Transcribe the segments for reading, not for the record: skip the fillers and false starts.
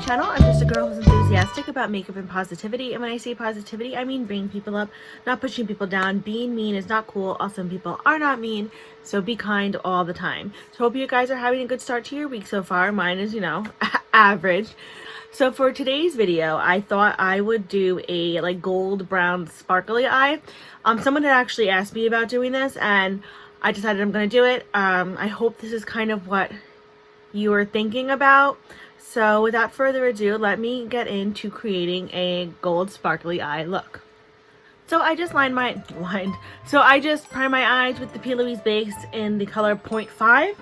channel. I'm just a girl who's enthusiastic about makeup and positivity, and when I say positivity, I mean bringing people up, not pushing people down. Being mean is not cool. Also, people are not mean, so be kind all the time. So hope you guys are having a good start to your week so far. Mine is, you know, average. So for today's video, I thought I would do a like gold brown sparkly eye. Someone had actually asked me about doing this, and I decided I'm going to do it. I hope this is kind of what you were thinking about. So without further ado, let me get into creating a gold sparkly eye look. So I just primed my eyes with the P. Louise base in the color 0.5.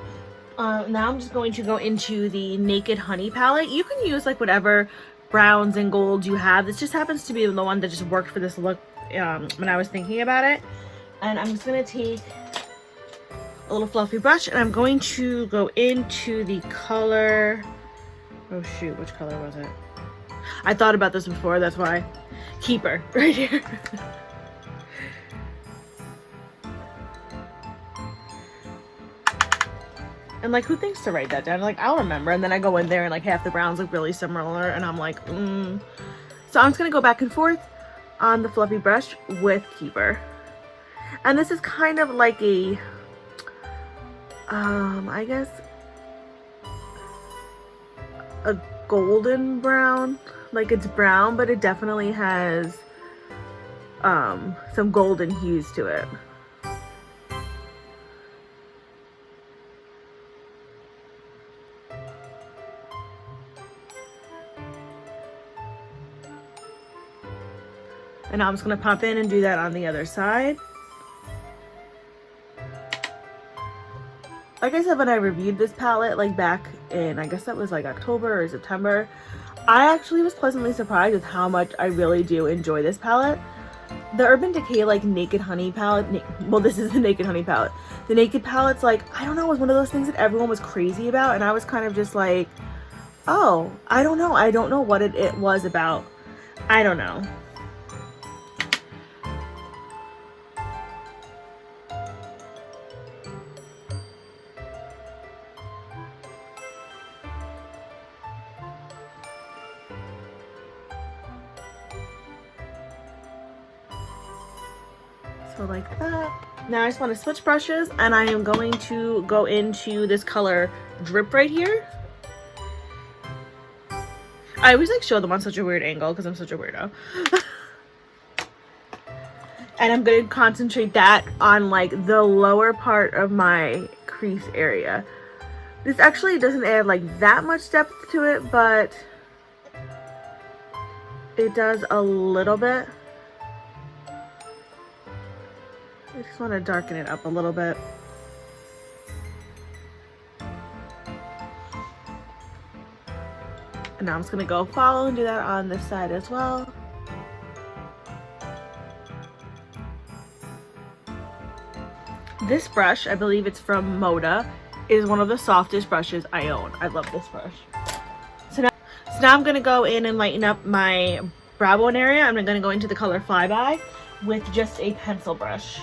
Now I'm just going to go into the Naked Honey palette. You can use like whatever browns and golds you have. This just happens to be the one that just worked for this look when I was thinking about it. And I'm just going to take a little fluffy brush and I'm going to go into the color, oh shoot, which color was it? I thought about this before, that's why. Keeper, right here. And like, who thinks to write that down? Like, I'll remember. And then I go in there and like half the browns look really similar and I'm like, So I'm just gonna go back and forth on the fluffy brush with Keeper. And this is kind of like a, I guess a golden brown. Like, it's brown, but it definitely has some golden hues to it. And now I'm just going to pop in and do that on the other side. Like I said, when I reviewed this palette, like back in, I guess that was like October or September, I actually was pleasantly surprised with how much I really do enjoy this palette. The Urban Decay like Naked Honey palette, well, this is the Naked Honey palette. The Naked palette's like, I don't know, was one of those things that everyone was crazy about, and I was kind of just like, oh, I don't know what it was about. I don't know. So like that. Now I just want to switch brushes and I am going to go into this color Drip right here. I always like show them on such a weird angle because I'm such a weirdo. And I'm going to concentrate that on like the lower part of my crease area. This actually doesn't add like that much depth to it, but it does a little bit. I just want to darken it up a little bit. And now I'm just going to go follow and do that on this side as well. This brush, I believe it's from Moda, is one of the softest brushes I own. I love this brush. So now I'm going to go in and lighten up my brow bone area. I'm going to go into the color Flyby with just a pencil brush.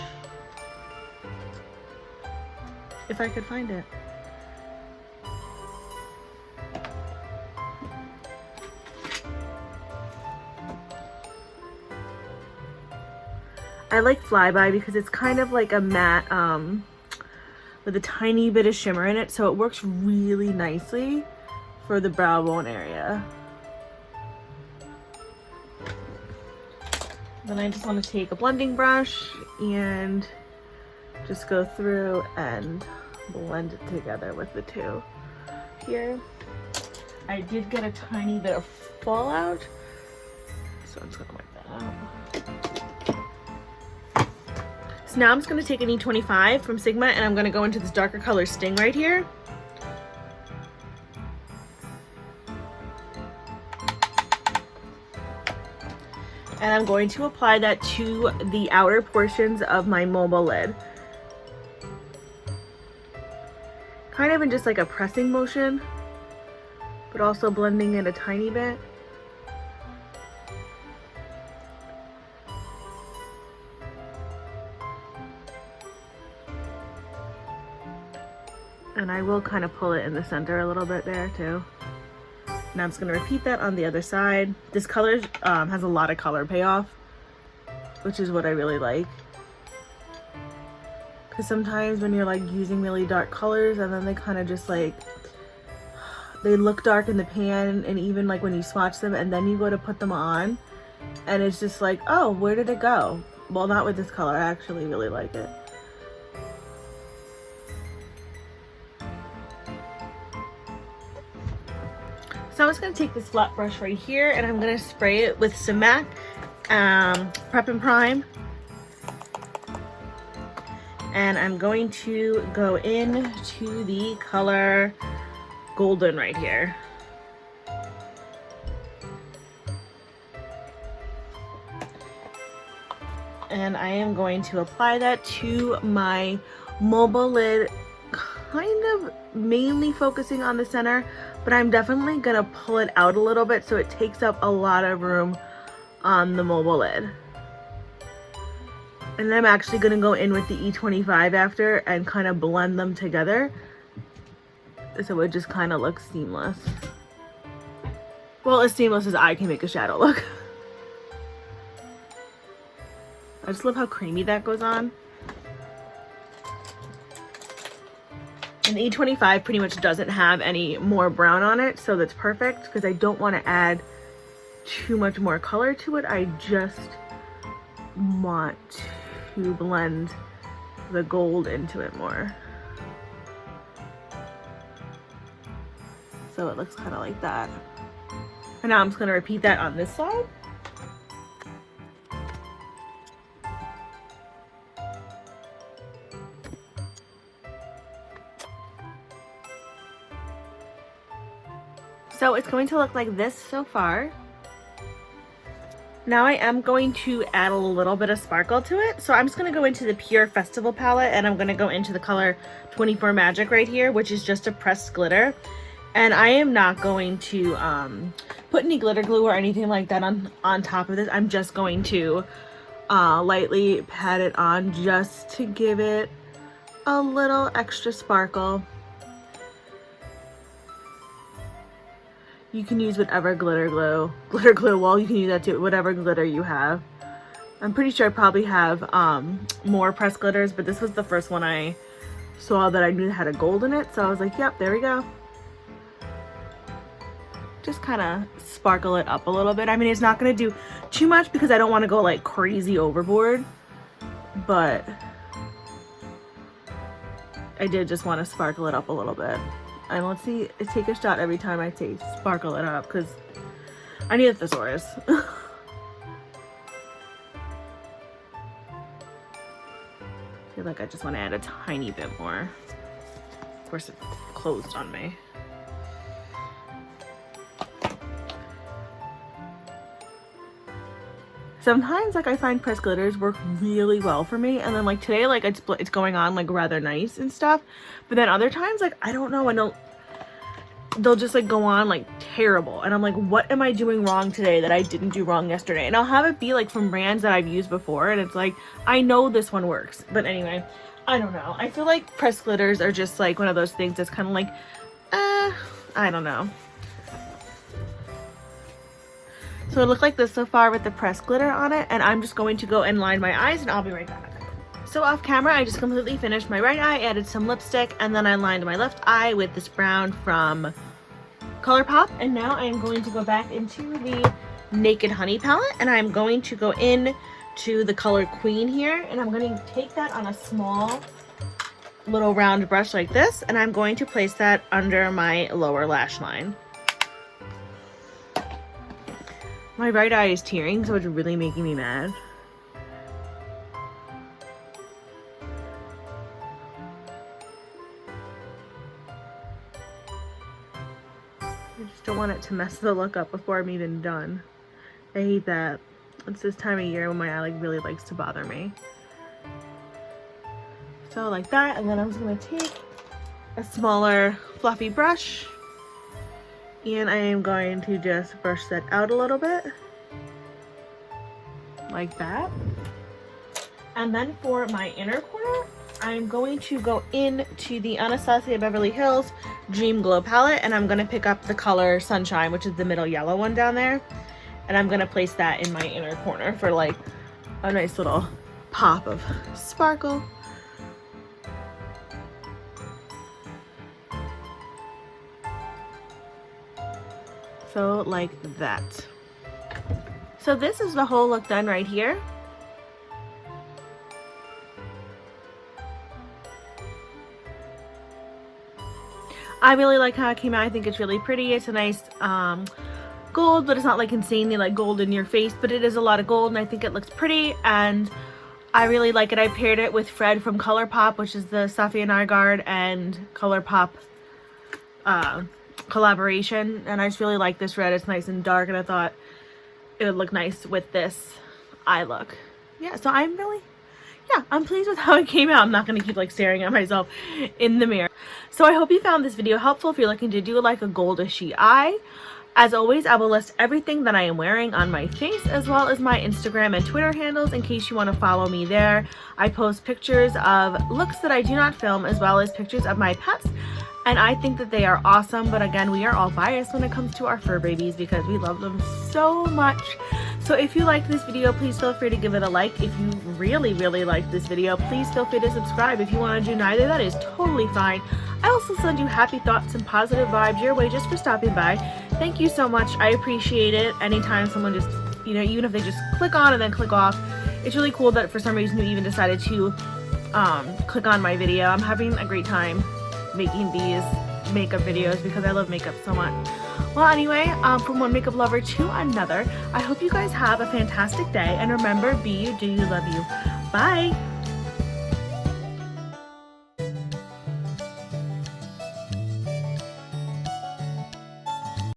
If I could find it. I like Flyby because it's kind of like a matte with a tiny bit of shimmer in it, so it works really nicely for the brow bone area. Then I just want to take a blending brush and just go through and blend it together with the two here. I did get a tiny bit of fallout, so I'm just gonna wipe that out. So now I'm just gonna take an E25 from Sigma and I'm gonna go into this darker color Sting right here. And I'm going to apply that to the outer portions of my mobile lid. Kind of in just like a pressing motion, but also blending it a tiny bit. And I will kind of pull it in the center a little bit there too. Now I'm just going to repeat that on the other side. This color has a lot of color payoff, which is what I really like. Because sometimes when you're like using really dark colors and then they kind of just like, they look dark in the pan, and even like when you swatch them and then you go to put them on and it's just like, oh, where did it go? Well, not with this color. I actually really like it. So I'm just going to take this flat brush right here and I'm going to spray it with some MAC Prep and Prime. And I'm going to go into the color Golden right here. And I am going to apply that to my mobile lid, kind of mainly focusing on the center, but I'm definitely gonna pull it out a little bit so it takes up a lot of room on the mobile lid. And then I'm actually gonna go in with the E25 after and kind of blend them together so it just kind of looks seamless. Well, as seamless as I can make a shadow look. I just love how creamy that goes on. And the E25 pretty much doesn't have any more brown on it, so that's perfect because I don't want to add too much more color to it. I just want to blend the gold into it more. So it looks kind of like that. And now I'm just going to repeat that on this side. So it's going to look like this so far. Now I am going to add a little bit of sparkle to it. So I'm just going to go into the PUR Festival Palette and I'm going to go into the color 24 Magic right here, which is just a pressed glitter. And I am not going to put any glitter glue or anything like that on top of this. I'm just going to lightly pat it on just to give it a little extra sparkle. You can use whatever glitter glue, well, you can use that too, whatever glitter you have. I'm pretty sure I probably have more pressed glitters, but this was the first one I saw that I knew had a gold in it, so I was like, yep, there we go. Just kind of sparkle it up a little bit. I mean, it's not going to do too much because I don't want to go like crazy overboard, but I did just want to sparkle it up a little bit. And let's see, take a shot every time I say sparkle it up because I need a thesaurus. I feel like I just want to add a tiny bit more. Of course, it's closed on me. Sometimes like I find pressed glitters work really well for me, and then like today like it's going on like rather nice and stuff, but then other times like I don't know, and they'll just like go on like terrible, and I'm like, what am I doing wrong today that I didn't do wrong yesterday? And I'll have it be like from brands that I've used before, and it's like I know this one works, but anyway, I don't know. I feel like pressed glitters are just like one of those things that's kind of like I don't know. So it looked like this so far with the pressed glitter on it, and I'm just going to go and line my eyes and I'll be right back. So off camera, I just completely finished my right eye, added some lipstick, and then I lined my left eye with this brown from Colourpop. And now I am going to go back into the Naked Honey palette, and I'm going to go in to the color Queen here, and I'm going to take that on a small little round brush like this, and I'm going to place that under my lower lash line. My right eye is tearing, so it's really making me mad. I just don't want it to mess the look up before I'm even done. I hate that. It's this time of year when my eye like really likes to bother me. So like that, and then I'm just gonna take a smaller fluffy brush, and I am going to just brush that out a little bit, like that. And then for my inner corner, I'm going to go into the Anastasia Beverly Hills Dream Glow palette, and I'm going to pick up the color Sunshine, which is the middle yellow one down there. And I'm going to place that in my inner corner for like a nice little pop of sparkle. So like that. So this is the whole look done right here. I really like how it came out. I think it's really pretty. It's a nice gold, but it's not like insanely like gold in your face, but it is a lot of gold, and I think it looks pretty, and I really like it. I paired it with Fred from Colourpop, which is the Safiya Nygaard and Colourpop collaboration, and I just really like this red. It's nice and dark, and I thought it would look nice with this eye look. Yeah, so I'm pleased with how it came out. I'm not going to keep like staring at myself in the mirror. So I hope you found this video helpful if you're looking to do like a goldishy eye. As always, I will list everything that I am wearing on my face, as well as my Instagram and Twitter handles in case you want to follow me there. I post pictures of looks that I do not film, as well as pictures of my pets, and I think that they are awesome. But again, we are all biased when it comes to our fur babies because we love them so much. So if you liked this video, please feel free to give it a like. If you really liked this video, please feel free to subscribe. If you want to do neither, that is totally fine. I also send you happy thoughts and positive vibes your way just for stopping by. Thank you so much. I appreciate it. Anytime someone just, you know, even if they just click on and then click off, it's really cool that for some reason you even decided to click on my video. I'm having a great time making these makeup videos because I love makeup so much. Well, anyway, from one makeup lover to another, I hope you guys have a fantastic day, and remember, be you, do you, love you. Bye!